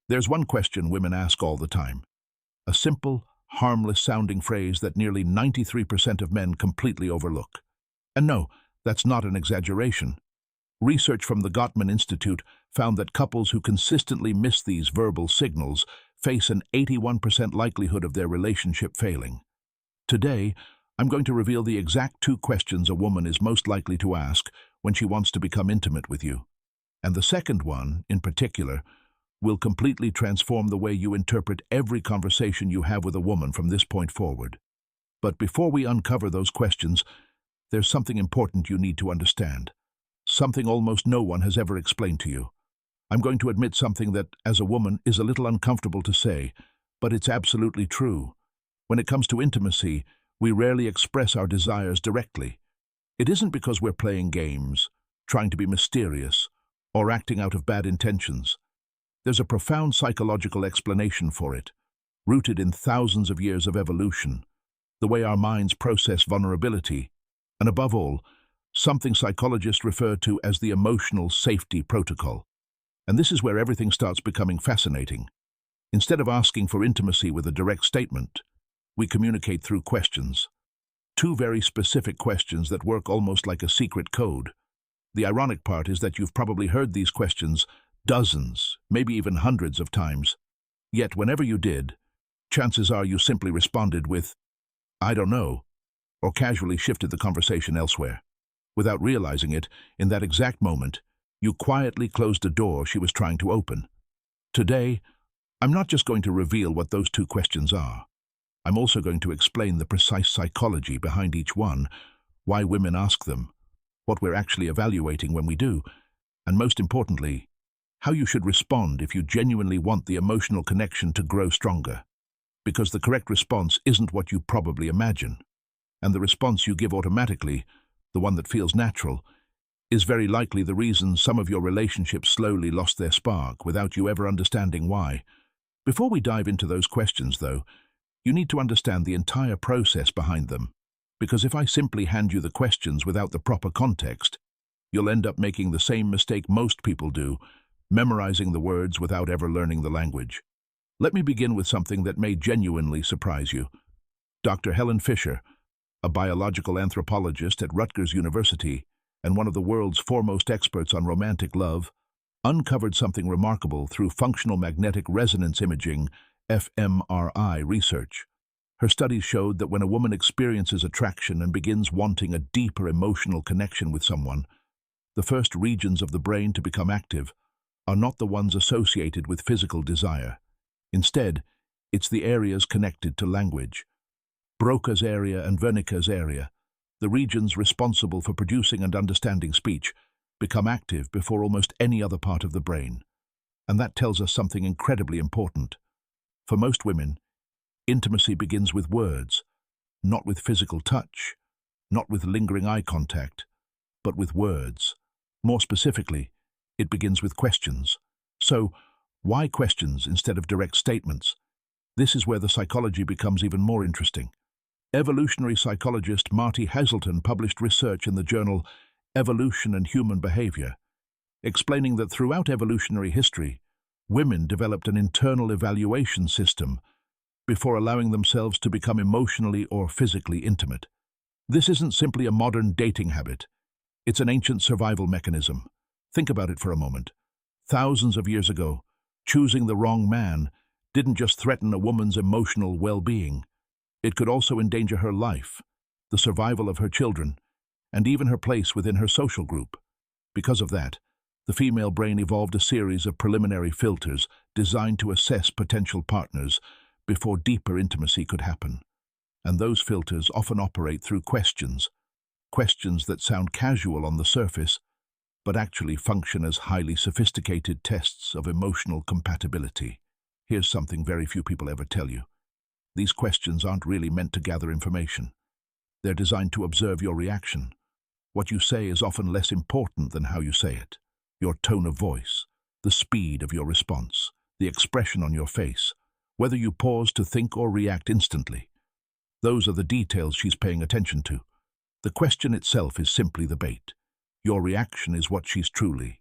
There's one question women ask all the time. A simple, harmless-sounding phrase that nearly 93% of men completely overlook. And no, that's not an exaggeration. Research from the Gottman Institute found that couples who consistently miss these verbal signals face an 81% likelihood of their relationship failing. Today, I'm going to reveal the exact 2 questions a woman is most likely to ask when she wants to become intimate with you. And the second one, in particular, will completely transform the way you interpret every conversation you have with a woman from this point forward. But before we uncover those questions, there's something important you need to understand. Something almost no one has ever explained to you. I'm going to admit something that, as a woman, is a little uncomfortable to say, but it's absolutely true. When it comes to intimacy, we rarely express our desires directly. It isn't because we're playing games, trying to be mysterious, or acting out of bad intentions. There's a profound psychological explanation for it, rooted in thousands of years of evolution, the way our minds process vulnerability, and above all, something psychologists refer to as the emotional safety protocol. And this is where everything starts becoming fascinating. Instead of asking for intimacy with a direct statement, we communicate through questions. 2 very specific questions that work almost like a secret code. The ironic part is that you've probably heard these questions dozens, maybe even hundreds of times. Yet whenever you did, chances are you simply responded with, "I don't know," or casually shifted the conversation elsewhere. Without realizing it, in that exact moment, you quietly closed a door she was trying to open. Today, I'm not just going to reveal what those 2 questions are. I'm also going to explain the precise psychology behind each one, why women ask them, what we're actually evaluating when we do, and most importantly, how you should respond if you genuinely want the emotional connection to grow stronger. Because the correct response isn't what you probably imagine. And the response you give automatically, the one that feels natural, is very likely the reason some of your relationships slowly lost their spark without you ever understanding why. Before we dive into those questions, though, you need to understand the entire process behind them. Because if I simply hand you the questions without the proper context, you'll end up making the same mistake most people do, memorizing the words without ever learning the language. Let me begin with something that may genuinely surprise you. Dr. Helen Fisher, a biological anthropologist at Rutgers University and one of the world's foremost experts on romantic love, uncovered something remarkable through functional magnetic resonance imaging, fMRI, research. Her studies showed that when a woman experiences attraction and begins wanting a deeper emotional connection with someone, the first regions of the brain to become active are not the ones associated with physical desire. Instead, it's the areas connected to language. Broca's area and Wernicke's area, the regions responsible for producing and understanding speech, become active before almost any other part of the brain. And that tells us something incredibly important. For most women, intimacy begins with words, not with physical touch, not with lingering eye contact, but with words. More specifically, it begins with questions. So, why questions instead of direct statements? This is where the psychology becomes even more interesting. Evolutionary psychologist Marty Haselton published research in the journal Evolution and Human Behavior, explaining that throughout evolutionary history, women developed an internal evaluation system before allowing themselves to become emotionally or physically intimate. This isn't simply a modern dating habit. It's an ancient survival mechanism. Think about it for a moment. Thousands of years ago, choosing the wrong man didn't just threaten a woman's emotional well-being. It could also endanger her life, the survival of her children, and even her place within her social group. Because of that, the female brain evolved a series of preliminary filters designed to assess potential partners before deeper intimacy could happen. And those filters often operate through questions that sound casual on the surface, but actually function as highly sophisticated tests of emotional compatibility. Here's something very few people ever tell you. These questions aren't really meant to gather information. They're designed to observe your reaction. What you say is often less important than how you say it. Your tone of voice, the speed of your response, the expression on your face, whether you pause to think or react instantly. Those are the details she's paying attention to. The question itself is simply the bait. Your reaction is what she's truly